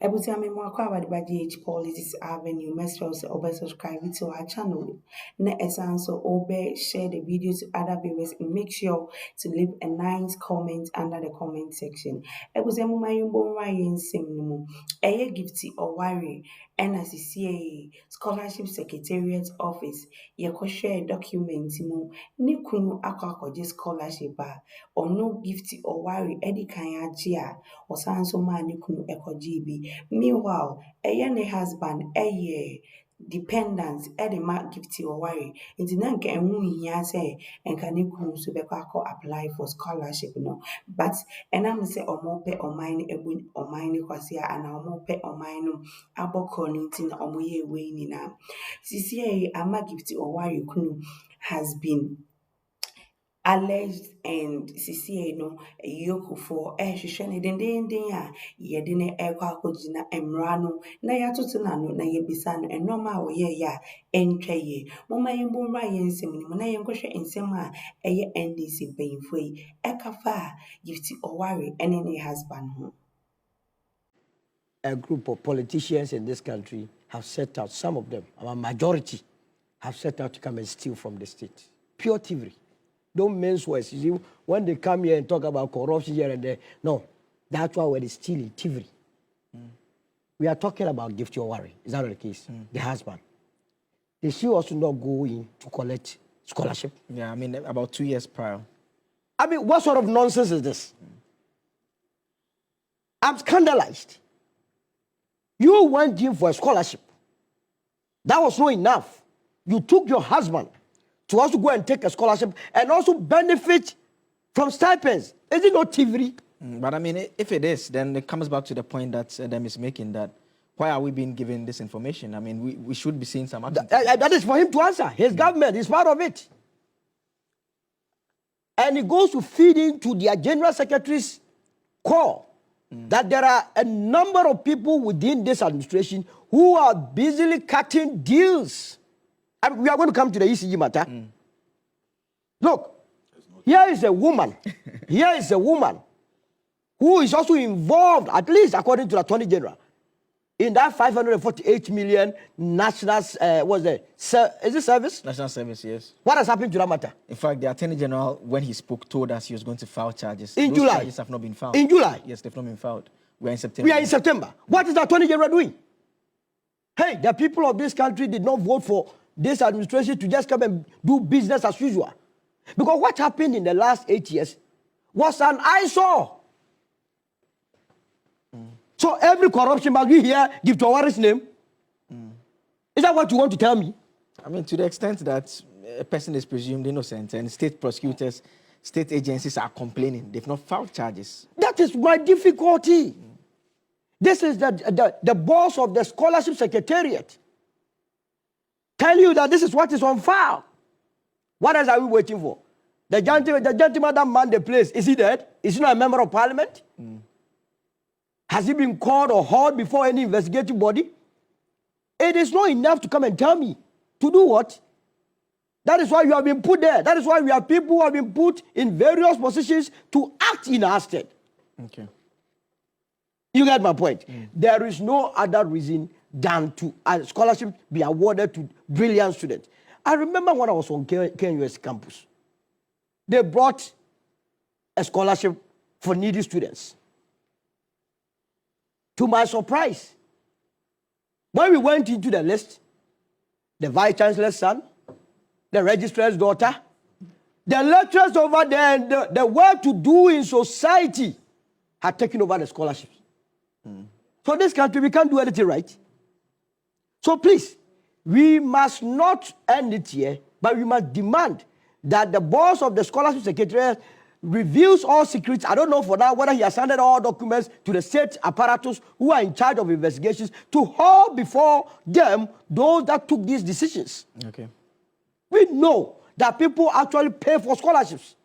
Ebusiame mwakwa abadibadi H Policies Avenue Mesros obe subscribe to our channel. Ne esanso obe share the video to other viewers and make sure to leave a nice comment under the comment section. Ebusiame mayumbo mwaye nsemnumu. Eye Gifty Oware NSCA Scholarship Secretariat Office ye share document mu ni kunu akwakoje scholarship ba ono Gifty Oware edi kanya jia osanso ma ni kunu ekoji bi. Meanwhile, ne husband dependent the ma Gifty Oware. Nti na nka enhu hia say enka ne kunu so be apply for scholarship no. But enam say omo pe oman ebu oman kwase ana omo pe oman no abokọ no nti na omo ye we ni na. Sisi ama Gifty Oware kunu has been alleged and CCA no Akuffo hwehwe ne dendenden a yede ne ekwa akogina emra no na yatoto na no na yebisa no enoma a woye ya entwaye moma yembo mra yensem ni na yenkohwe ensem a eye NDC bayinfo yi ekafa Gifty Oware ene ne husband ho. A group of politicians in this country have set out, some of them, our majority, have set out to come and steal from the state. Pure thievery. Don't mince words. You see, when they come here and talk about corruption here and there, no, that's why we're stealing, thievery. We are talking about Gifty Oware. Is that the case? The husband. Did she also not go in to collect scholarship? Yeah, I mean, about 2 years prior. I mean, what sort of nonsense is this? I'm scandalized. You went in for a scholarship. That was not enough. You took your husband to also go and take a scholarship and also benefit from stipends. Is it not thievery? But I mean, if it is, then it comes back to the point that Adam is making, that why are we being given this information? I mean, we should be seeing some action. That is for him to answer. His government is part of it. And he goes to feed into their general secretary's call that there are a number of people within this administration who are busily cutting deals. I mean, we are going to come to the ECG matter. Look, here is a woman. Here is a woman who is also involved, at least according to the Attorney General, in that 548 million national, is it service? National service, yes. What has happened to that matter? In fact, the Attorney General, when he spoke, told us he was going to file charges. In Those July? Charges have not been filed. In July? Yes, they've not been filed. We are in September. We are in September. What is the Attorney General doing? Hey, the people of this country did not vote for this administration to just come and do business as usual. Because what happened in the last 8 years was an eyesore. So every corruption must be here, Gifty Oware's name. Is that what you want to tell me? I mean, to the extent that a person is presumed innocent and state prosecutors, state agencies are complaining, they've not filed charges. That is my difficulty. This is the boss of the Scholarship Secretariat. Tell you that this is what is on file. What else are we waiting for? The gentleman that manned the place, is he dead? Is he not a member of parliament? Has he been called or hauled before any investigative body? It is not enough to come and tell me. To do what? That is why you have been put there. That is why we have people who have been put in various positions to act in our stead. Okay. You get my point? There is no other reason than to a scholarship be awarded to brilliant students. I remember when I was on KNUS campus, they brought a scholarship for needy students. To my surprise, when we went into the list, the Vice Chancellor's son, the Registrar's daughter, the lecturers over there, and the well-to-do in society had taken over the scholarships. So this country, we can't do anything right. So please, we must not end it here, but we must demand that the boss of the Scholarship Secretariat reveals all secrets. I don't know for now whether he has handed all documents to the state apparatus who are in charge of investigations to hold before them those that took these decisions. Okay. We know that people actually pay for scholarships.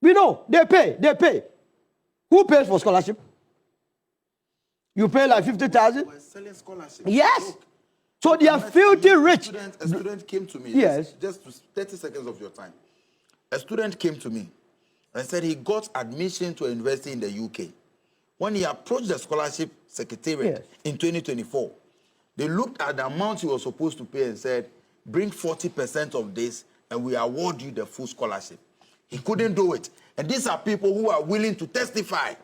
We know they pay. Who pays for scholarship? You pay like 50,000? We're selling scholarships. Yes. Look, so they are filthy rich. A student came to me. Yes. Just 30 seconds of your time. A student came to me and said he got admission to a university in the UK. when he approached the scholarship secretariat in 2024, they looked at the amount he was supposed to pay and said, bring 40% of this and we award you the full scholarship. He couldn't do it. And these are people who are willing to testify.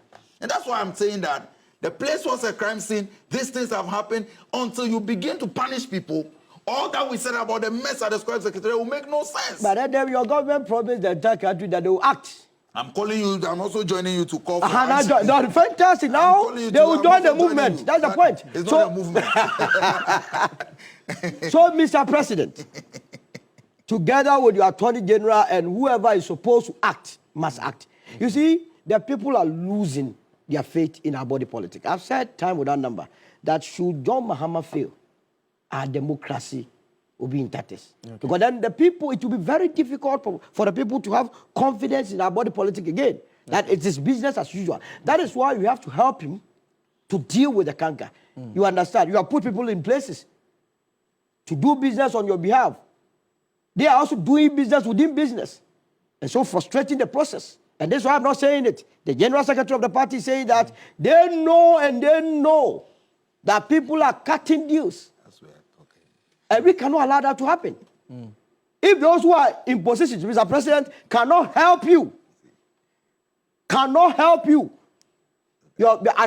And that's why I'm saying that the place was a crime scene. These things have happened. Until you begin to punish people, all that we said about the mess at the scholarship secretariat will make no sense. But then your government promised the entire country that they will act. I'm calling you, I'm also joining you to call for fantastic. Now they will join the movement. That's the point. It's not a movement. So, Mr. President, together with your Attorney General and whoever is supposed to act, must act. You see, the people are losing their faith in our body politic. I've said time without number that should John Mahama fail, our democracy will be in tatters. Okay. Because then the people, it will be very difficult for the people to have confidence in our body politic again. Okay. That it is business as usual. That is why we have to help him to deal with the canker. You understand? You have put people in places to do business on your behalf. They are also doing business within business. And so frustrating the process. And that's why I'm not saying it. The General Secretary of the party is saying that they know that people are cutting deals. And we cannot allow that to happen. If those who are in positions, Mr. President, cannot help you, as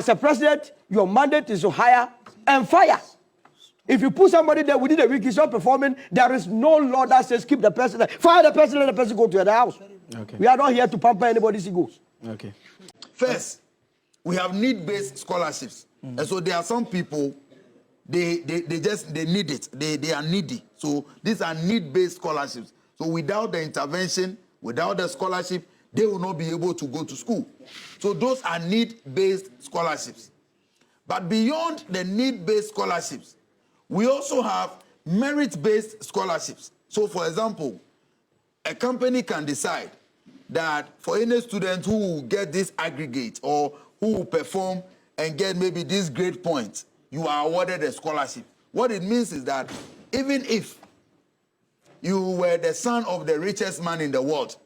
a president, your mandate is to hire and fire. If you put somebody there within a week, he's not performing, there is no law that says keep the president, fire the president, let the president go to the house. Okay. We are not here to pamper anybody's egos. Okay. First, we have need-based scholarships. And so there are some people, they need it. They are needy. So these are need-based scholarships. So without the intervention, without the scholarship, they will not be able to go to school. So those are need-based scholarships. But beyond the need-based scholarships, we also have merit-based scholarships. So for example, a company can decide that for any student who will get this aggregate or who will perform and get maybe this grade point, you are awarded a scholarship. What it means is that even if you were the son of the richest man in the world,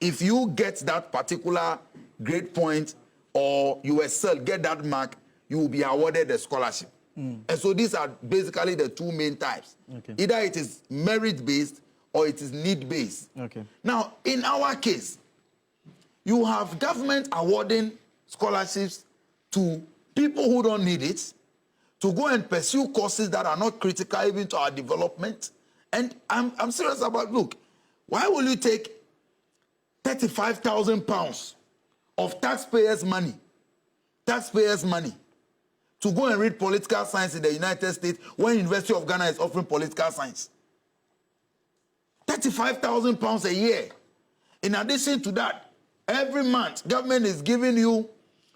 if you get that particular grade point or you excel, get that mark, you will be awarded a scholarship. And so these are basically the two main types. Okay. Either it is merit-based or it is need-based. Okay. Now, in our case, you have government awarding scholarships to people who don't need it, to go and pursue courses that are not critical even to our development. And I'm serious about, look, why will you take £35,000 of taxpayers' money, to go and read political science in the United States when University of Ghana is offering political science? £35,000 a year. In addition to that, every month, government is giving you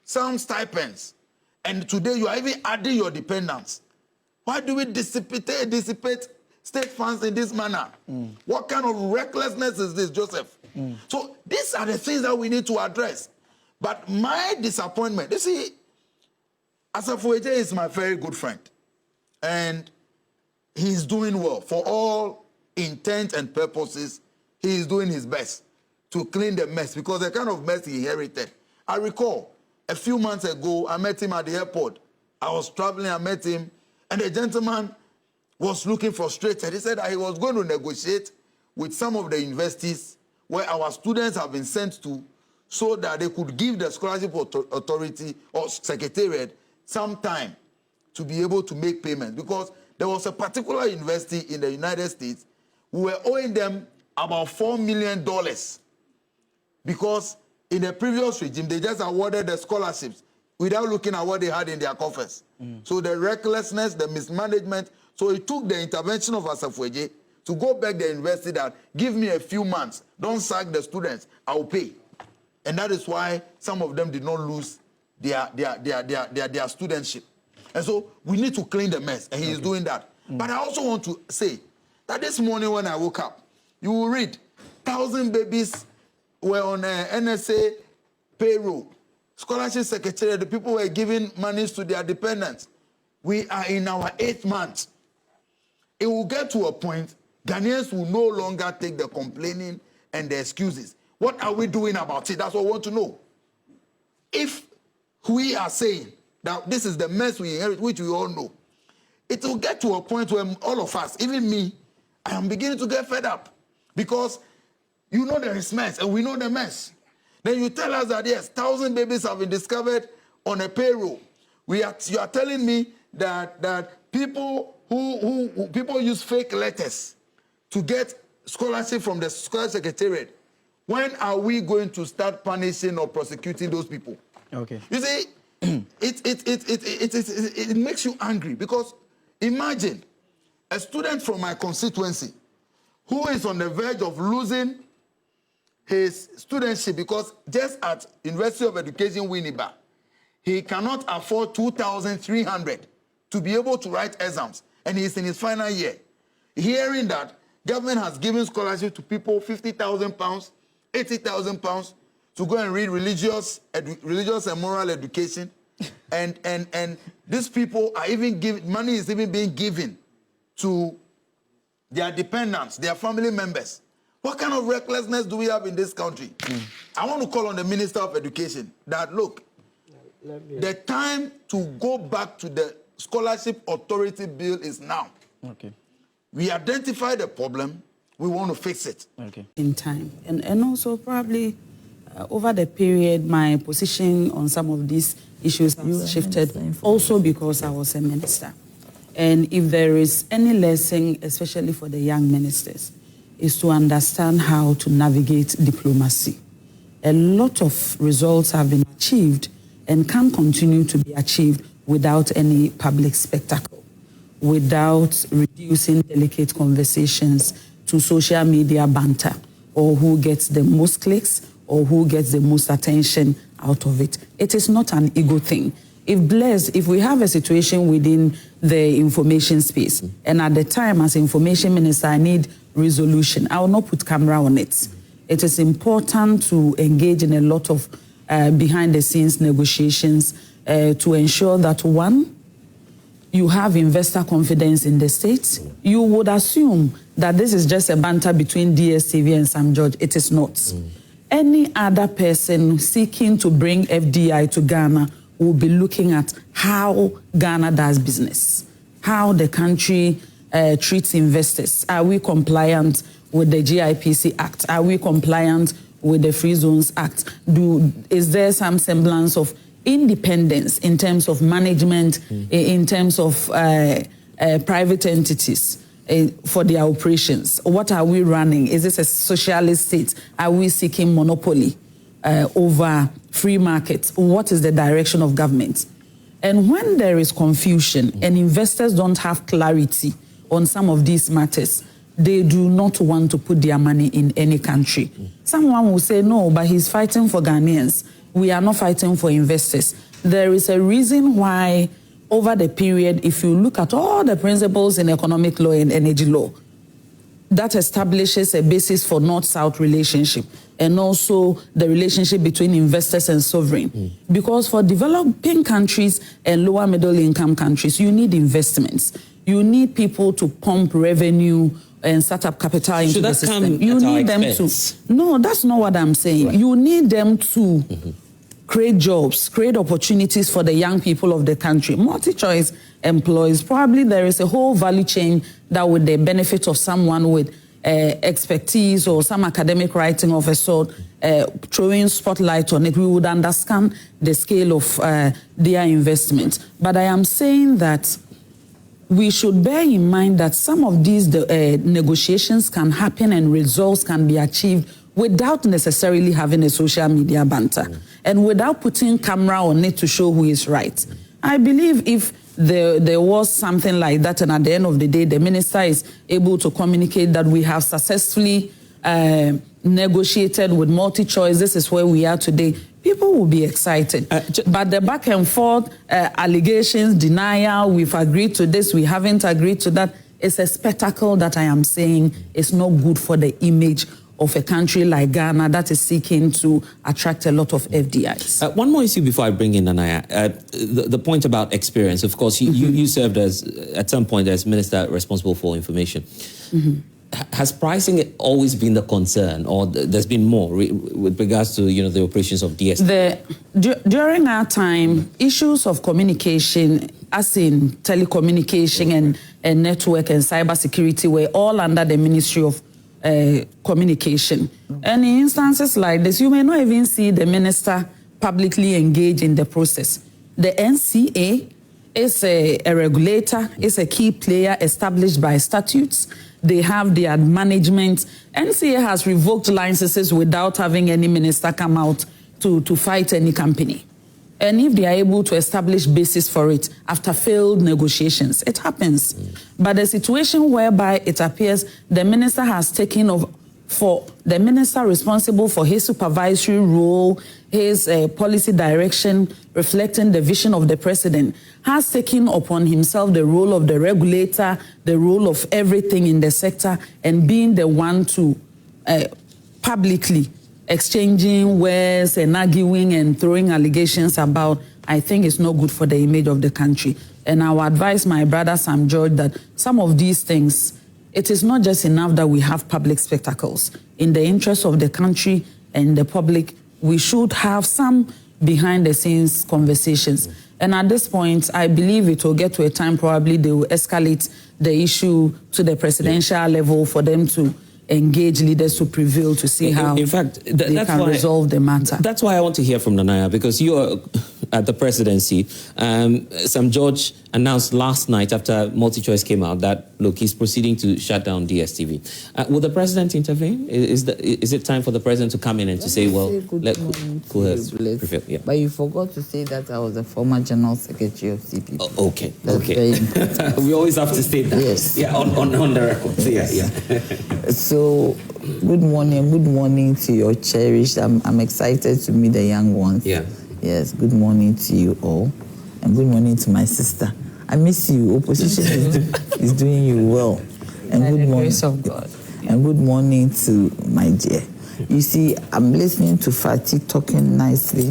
some stipends. And today you are even adding your dependents. Why do we dissipate state funds in this manner? What kind of recklessness is this, Joseph? So these are the things that we need to address. But my disappointment, you see, WjourdNTŁ is my very good friend. And he's doing well. For all intent and purposes, he is doing his best to clean the mess, because the kind of mess he inherited. I recall a few months ago, I met him at the airport. I was traveling, I met him, and the gentleman was looking frustrated. He said that he was going to negotiate with some of the universities where our students have been sent to, so that they could give the scholarship authority or secretariat some time to be able to make payments, because there was a particular university in the United States who were owing them about $4 million, because in the previous regime, they just awarded the scholarships without looking at what they had in their coffers. So the recklessness, the mismanagement, so it took the intervention of WjourdNTŁ to go back to the university that, give me a few months, don't sack the students, I will pay. And that is why some of them did not lose their studentship. And so we need to clean the mess, and he is doing that. But I also want to say that this morning when I woke up, you will read 1,000 babies were on NSA payroll. Scholarship Secretariat, the people were giving monies to their dependents. We are in our 8th month. It will get to a point, Ghanaians will no longer take the complaining and the excuses. What are we doing about it? That's what we want to know. If we are saying that this is the mess we inherit, which we all know, it will get to a point where all of us, even me, I am beginning to get fed up. Because you know there is mess, and we know the mess. Then you tell us that, yes, 1,000 babies have been discovered on a payroll. You are telling me that people people use fake letters to get scholarship from the Secretariat. When are we going to start punishing or prosecuting those people? Okay. You see, it makes you angry, because imagine a student from my constituency who is on the verge of losing his studentship because just at University of Education Winneba, he cannot afford 2,300 to be able to write exams, and he's in his final year. Hearing that government has given scholarship to people £50,000, £80,000 to go and read religious and moral education, and these people are even giving money is even being given to their dependents, their family members. What kind of recklessness do we have in this country? I want to call on the Minister of Education that, look, the time to go back to the Scholarship Authority Bill is now. Okay. We identify the problem, we want to fix it. Okay. In time. And also probably over the period, my position on some of these issues has shifted also because I was a minister. And if there is any lesson, especially for the young ministers, is to understand how to navigate diplomacy. A lot of results have been achieved and can continue to be achieved without any public spectacle, without reducing delicate conversations to social media banter, or who gets the most clicks, or who gets the most attention out of it. It is not an ego thing. If we have a situation within the information space, and at the time as information minister I need resolution, I will not put camera on it. It is important to engage in a lot of behind the scenes negotiations to ensure that, one, you have investor confidence in the state. You would assume that this is just a banter between DSTV and Sam George. It is not. Any other person seeking to bring FDI to Ghana will be looking at how Ghana does business, how the country treats investors. Are we compliant with the GIPC Act? Are we compliant with the Free Zones Act? Is there some semblance of independence in terms of management, in terms of private entities for their operations? What are we running? Is this a socialist state? Are we seeking monopoly over free markets? What is the direction of government? And when there is confusion and investors don't have clarity on some of these matters, they do not want to put their money in any country. Someone will say, no, but he's fighting for Ghanaians. We are not fighting for investors. There is a reason why, over the period, if you look at all the principles in economic law and energy law, that establishes a basis for North-South relationship and also the relationship between investors and sovereign. Because for developing countries and lower middle income countries, you need investments. You need people to pump revenue and set up capital into the system. You need them to. No, that's not what I'm saying. Right. You need them to create jobs, create opportunities for the young people of the country. Multi-choice employees. Probably there is a whole value chain that with the benefit of someone with expertise or some academic writing of a sort, throwing spotlight on it, we would understand the scale of their investment. But I am saying that we should bear in mind that some of these negotiations can happen and results can be achieved without necessarily having a social media banter and without putting camera on it to show who is right. I believe if there was something like that and at the end of the day the minister is able to communicate that we have successfully negotiated with multi-choice, this is where we are today, people will be excited. But the back and forth, allegations, denial, we've agreed to this, we haven't agreed to that, it's a spectacle that I am saying is not good for the image of a country like Ghana that is seeking to attract a lot of FDIs. One more issue before I bring in Anaya. The point about experience. Of course, you served as, at some point, as minister responsible for information. has pricing always been the concern, or there's been more with regards to the operations of DSTV? During our time, issues of communication, as in telecommunication and network and cybersecurity, were all under the Ministry of Communication. And in instances like this, you may not even see the minister publicly engage in the process. The NCA is a regulator, is a key player established by statutes. They have their management. NCA has revoked licenses without having any minister come out to fight any company. And if they are able to establish basis for it after failed negotiations, it happens. But the situation whereby it appears the minister has taken over, for the minister responsible for his supervisory role, his policy direction, reflecting the vision of the president, has taken upon himself the role of the regulator, the role of everything in the sector, and being the one to publicly exchanging words and arguing and throwing allegations about, I think it's not good for the image of the country. And I would advise my brother Sam George that some of these things, it is not just enough that we have public spectacles. In the interest of the country and the public, we should have some behind-the-scenes conversations. And at this point, I believe it will get to a time probably they will escalate the issue to the presidential level for them to engage leaders to prevail to see how in fact, they can resolve the matter. That's why I want to hear from Nanaya, because you are at the presidency. Sam George announced last night after MultiChoice came out that, look, he's proceeding to shut down DSTV. Will the president intervene? Is it time for the president to come in and to say, well, let prevail? Yeah. But you forgot to say that I was a former General Secretary of CPP. Oh, okay. That's very important. We always have to state that. Yes. Yeah, on the record. Yes. Yeah. So, good morning to your cherished. I'm excited to meet the young ones. Yeah. Yes, good morning to you all. And good morning to my sister. I miss you. Opposition is doing you well. And good morning. Grace of God. And good morning to my dear. You see, I'm listening to Fatih talking nicely,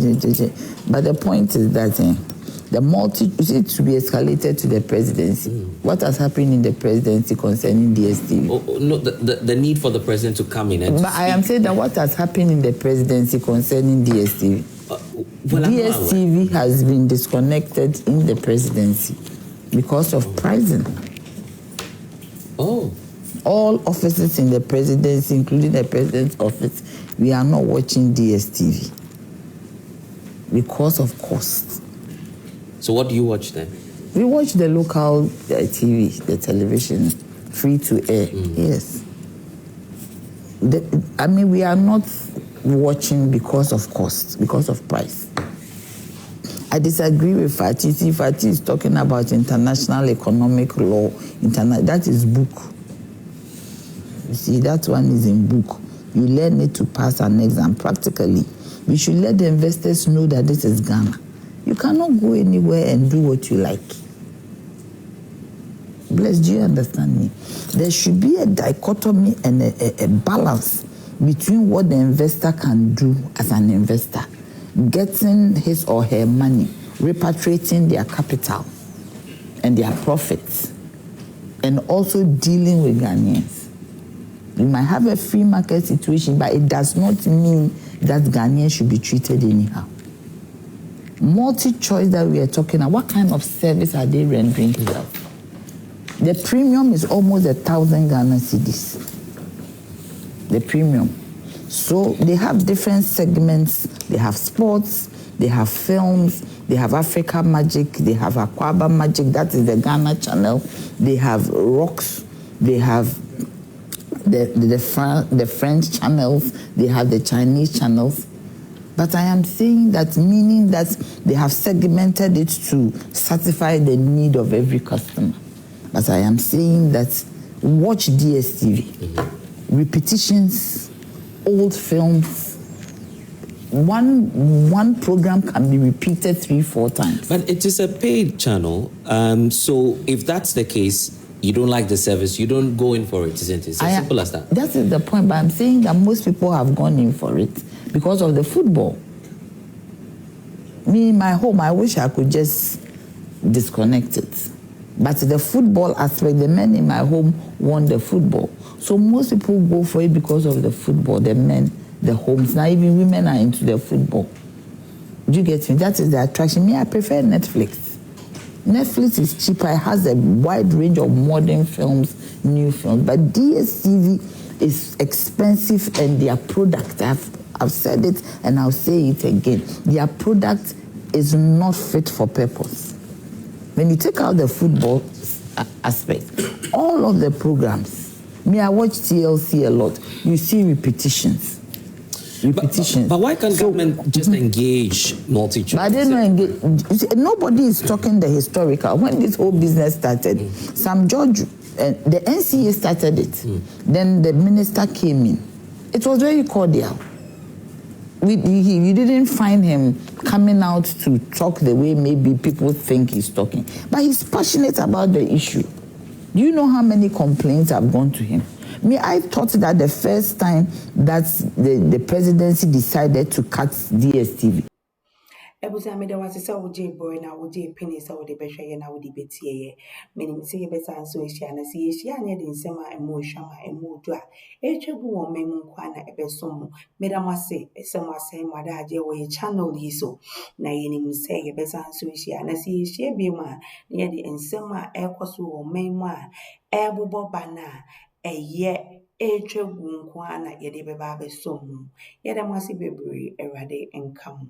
but the point is that is to be escalated to the presidency. What has happened in the presidency concerning DSTV? No, the need for the president to come in and But I am saying that what has happened in the presidency concerning DSTV? DSTV has been disconnected in the presidency because of pricing. Oh. All offices in the presidency, including the president's office, we are not watching DSTV because of cost. So what do you watch then? We watch the local TV, the television, free to air. Yes. We are not watching because of cost, because of price. I disagree with Fatih. See, Fatih is talking about international economic law. That is book. You see, that one is in book. You learn it to pass an exam practically. We should let the investors know that this is Ghana. You cannot go anywhere and do what you like. Bless, do you understand me? There should be a dichotomy and a balance between what the investor can do as an investor, getting his or her money, repatriating their capital and their profits, and also dealing with Ghanaians. We might have a free market situation, but it does not mean that Ghanaians should be treated anyhow. MultiChoice that we are talking about, what kind of service are they rendering to us? The premium is almost 1,000 Ghana cedis. The premium. So they have different segments. They have sports, they have films, they have Africa Magic, they have Aquaba Magic, that is the Ghana channel. They have rocks, they have the French channels, they have the Chinese channels. But I am saying that, meaning that they have segmented it to satisfy the need of every customer. But I am saying that watch DSTV, repetitions, old films. One program can be repeated 3-4 times. But it is a paid channel, so if that's the case, you don't like the service, you don't go in for it, isn't it? It's as simple as that. That is the point, but I'm saying that most people have gone in for it because of the football. Me, in my home, I wish I could just disconnect it. But the football aspect, the men in my home want the football. So most people go for it because of the football, the men, the homes. Now even women are into the football. Do you get me? That is the attraction. Me, I prefer Netflix. Netflix is cheaper. It has a wide range of modern films, new films. But DSTV is expensive, and their product, I've said it and I'll say it again, their product is not fit for purpose. When you take out the football aspect, all of the programs, me, I watch TLC a lot, you see repetitions. But why can't government just engage multi-choice? But I didn't engage. Nobody is talking the historical. When this whole business started, Sam George, the NCA started it. Then the minister came in. It was very cordial. You didn't find him coming out to talk the way maybe people think he's talking. But he's passionate about the issue. Do you know how many complaints have gone to him? Me, I thought that the first time that the presidency decided to cut DSTV. Ebusa me da wase se wo je boy na wo je penny se wo de behwe ye na wo de betie ye menim se ye besa so ehia na se ehia ne de nsema emo hwama emo du a etwebu wo memu kwa na ebesom me da wase esem wase mada aje wo ye channel yi so na ye nim se ye besa so ehia na se ehia bi ma ne de nsema ekoso wo memu a ebobo bana eye etwebu nkwa na ye de beba besom ye da wase bebre erade enkam